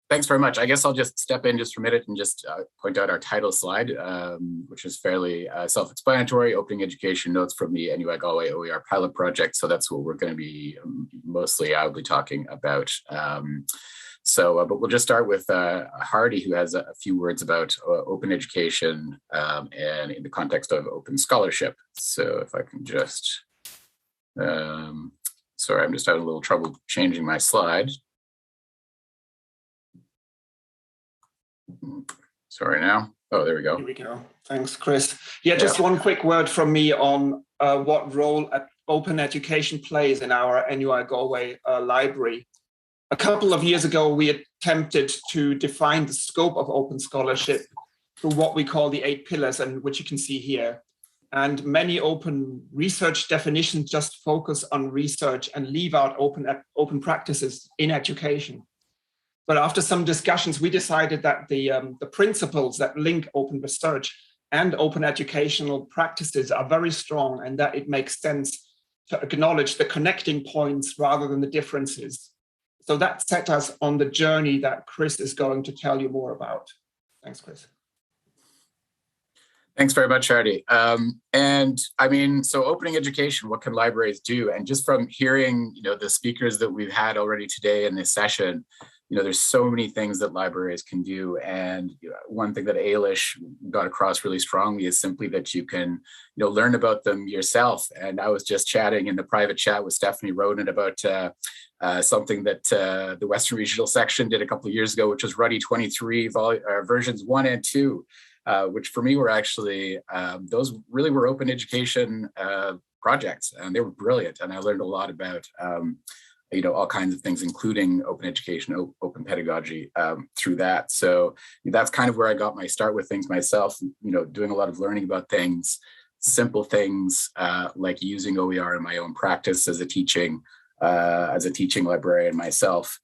Thanks very much. I guess I'll just step in just for a minute and just point out our title slide, which is fairly self-explanatory, opening education notes from the NUI Galway OER pilot project. So that's what we're going to be mostly, I'll be talking about. But we'll just start with Hardy, who has a few words about open education and in the context of open scholarship. So if I can just, sorry, I'm just having a little trouble changing my slide. Sorry now. Oh, there we go. Here we go. Thanks, Chris. Yeah, just one quick word from me on what role open education plays in our NUI Galway library. A couple of years ago, we attempted to define the scope of open scholarship through what we call the 8 pillars, and which you can see here. And many open research definitions just focus on research and leave out open practices in education. But after some discussions, we decided that the principles that link open research and open educational practices are very strong, and that it makes sense to acknowledge the connecting points rather than the differences. So that set us on the journey that Chris is going to tell you more about. Thanks, Chris. Thanks very much, Hardy. And I mean, so opening education, what can libraries do? And just from hearing, the speakers that we've had already today in this session, there's so many things that libraries can do. And one thing that Ailish got across really strongly is simply that you can, learn about them yourself. And I was just chatting in the private chat with Stephanie Roden about something that the Western Regional Section did a couple of years ago, which was Ruddy 23 versions 1 and 2, which for me were actually, those really were open education projects, and they were brilliant. And I learned a lot about all kinds of things, including open education, open pedagogy through that. So that's kind of where I got my start with things myself, doing a lot of learning about things, simple things like using OER in my own practice as a teaching librarian myself,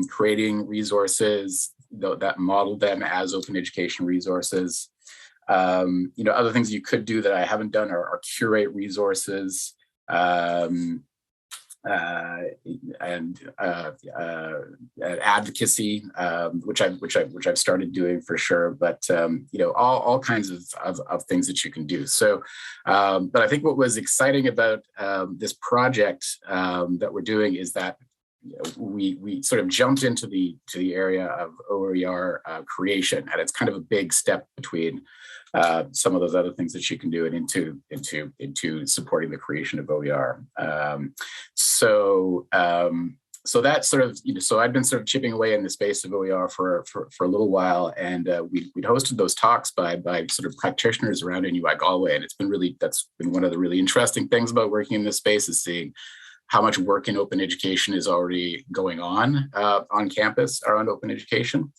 creating resources that modeled them as open education resources. Other things you could do that I haven't done are curate resources, and advocacy, which I've started doing for sure, but all kinds of things that you can do. So, but I think what was exciting about this project that we're doing is that we sort of jumped into the area of OER creation, and it's kind of a big step between some of those other things that you can do and into supporting the creation of OER. So that sort of, so I've been sort of chipping away in the space of OER for a little while, and we'd hosted those talks by sort of practitioners around NUI Galway, and that's been one of the really interesting things about working in this space, is seeing how much work in open education is already going on campus around open education.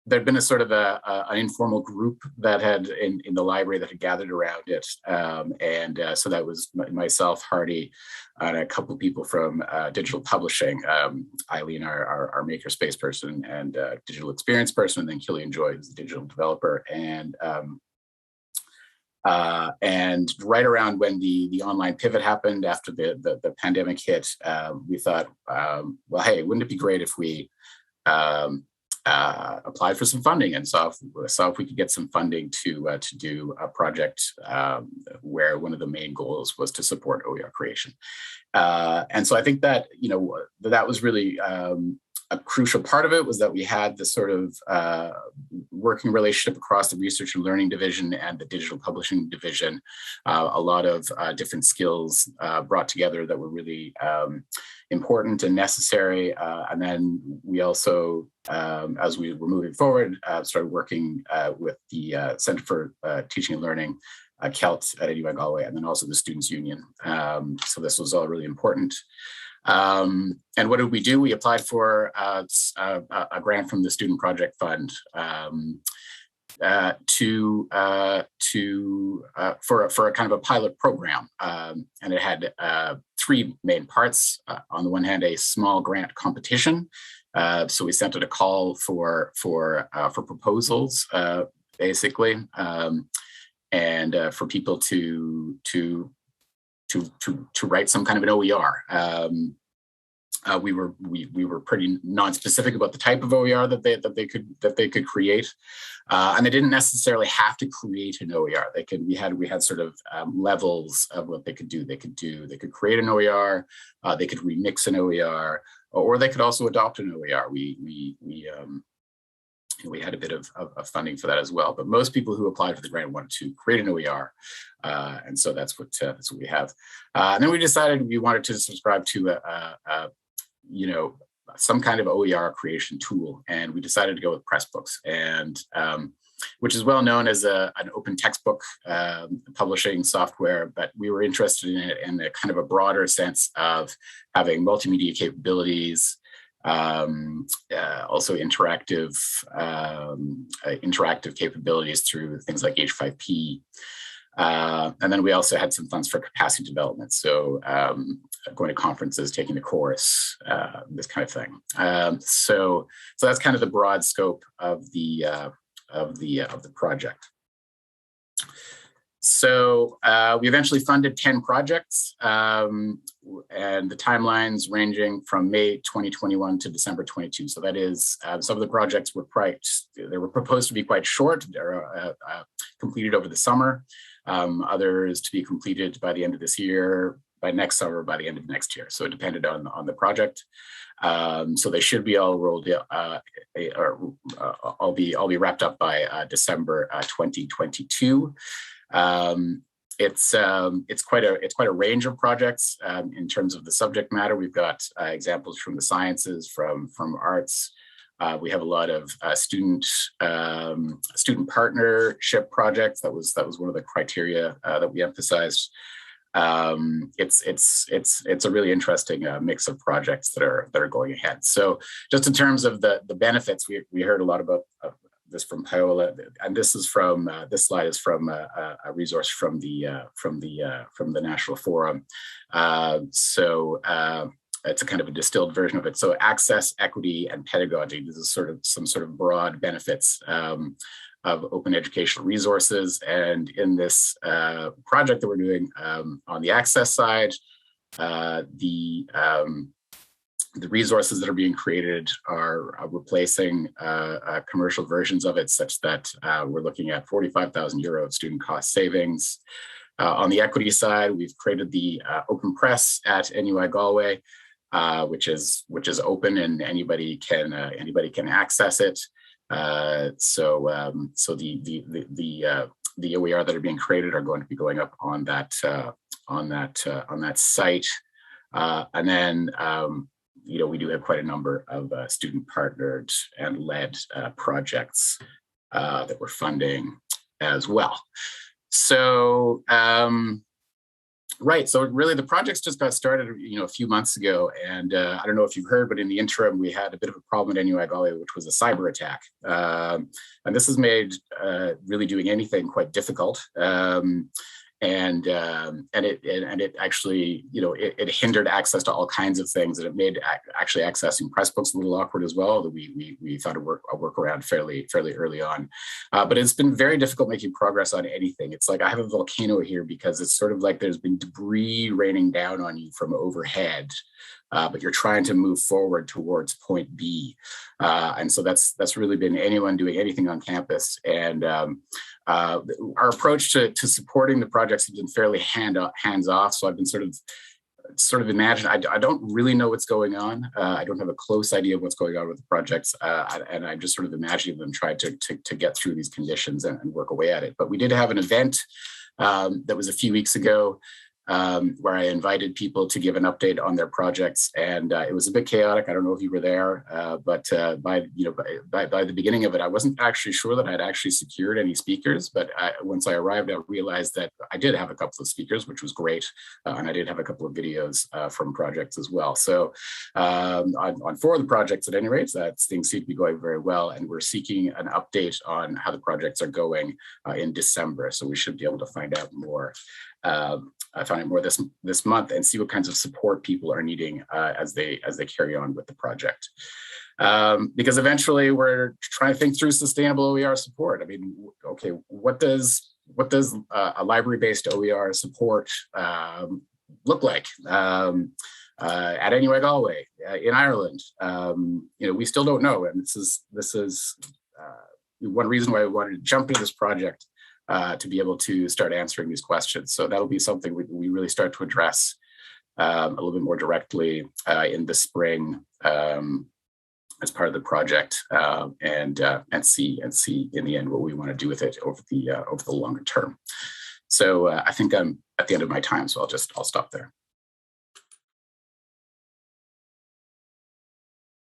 There'd been a sort of an informal group that had in the library that had gathered around it. So that was myself, Hardy, and a couple of people from digital publishing, Eileen, our makerspace person and digital experience person, and then Killian Joy, who's a digital developer. And right around when the online pivot happened after the pandemic hit, we thought, well, hey, wouldn't it be great if we applied for some funding and saw if we could get some funding to do a project where one of the main goals was to support OER creation. And so I think that, that was really a crucial part of it, was that we had this sort of working relationship across the research and learning division and the digital publishing division, a lot of different skills brought together that were really important and necessary. And then we also, as we were moving forward, started working with the Centre for Teaching and Learning, CELT at NUI Galway, and then also the Students' Union. So this was all really important. And what did we do? We applied for a grant from the Student Project Fund for a kind of a pilot program, and it had three main parts. On the one hand, a small grant competition. So we sent out a call for proposals, basically, and for people to write some kind of an OER. we were pretty non-specific about the type of OER that they could create, and they didn't necessarily have to create an OER. We had sort of levels of what they could do. They could create an OER, they could remix an OER, or they could also adopt an OER. We had a bit of funding for that as well, but most people who applied for the grant wanted to create an OER, and so that's what we have. And then we decided we wanted to subscribe to some kind of OER creation tool, and we decided to go with Pressbooks, and which is well known as an open textbook publishing software, but we were interested in it in a kind of a broader sense of having multimedia capabilities, also interactive capabilities through things like H5P. And then we also had some funds for capacity development. So going to conferences, taking the course, this kind of thing. So that's kind of the broad scope of the project. So we eventually funded 10 projects, and the timelines ranging from May 2021 to December 22. So that is, some of the projects were proposed to be quite short. They're completed over the summer. Others to be completed by the end of this year, by next summer, by the end of next year. So it depended on the project. So they should be all rolled, all be wrapped up by December 2022. It's quite a range of projects in terms of the subject matter. We've got examples from the sciences, from arts. We have a lot of student partnership projects. That was one of the criteria that we emphasized. It's a really interesting mix of projects that are going ahead. So just in terms of the benefits, we heard a lot about this from Paola, and this slide is from a resource from the National Forum. It's a kind of a distilled version of it. So access, equity, and pedagogy. This is some sort of broad benefits of open educational resources. And in this project that we're doing on the access side, the resources that are being created are replacing commercial versions of it, such that we're looking at 45,000 euro of student cost savings. On the equity side, we've created the Open Press at NUI Galway, which is open and anybody can access it. So the OER that are being created are going to be going up on that site, and then we do have quite a number of student partnered and led projects that we're funding as well. So right, so really the projects just got started a few months ago, and I don't know if you've heard, but in the interim we had a bit of a problem at NUI Galway, which was a cyber attack, and this has made really doing anything quite difficult. And it actually, it hindered access to all kinds of things, and it made actually accessing Pressbooks a little awkward as well. That we thought a workaround fairly early on, but it's been very difficult making progress on anything. It's like I have a volcano here, because it's sort of like there's been debris raining down on you from overhead, but you're trying to move forward towards point B, and so that's really been anyone doing anything on campus. And our approach to supporting the projects has been fairly hands off. So I've been sort of imagine. I don't really know what's going on. I don't have a close idea of what's going on with the projects, and I'm just sort of imagining them trying to get through these conditions and work away at it. But we did have an event that was a few weeks ago, where I invited people to give an update on their projects, and it was a bit chaotic. I don't know if you were there, but by the beginning of it, I wasn't actually sure that I'd actually secured any speakers. But once I arrived, I realized that I did have a couple of speakers, which was great, and I did have a couple of videos from projects as well. So on 4 of the projects, at any rate, things seem to be going very well, and we're seeking an update on how the projects are going in December. So we should be able to find out more. This month, and see what kinds of support people are needing as they carry on with the project. Because eventually we're trying to think through sustainable OER support. I mean, okay, what does a library-based OER support look like? at NUI Galway, in Ireland. We still don't know, and this is one reason why I wanted to jump into this project, to be able to start answering these questions. So that'll be something we really start to address a little bit more directly in the spring, as part of the project, and see in the end what we want to do with it over the longer term. So I think I'm at the end of my time, so I'll stop there.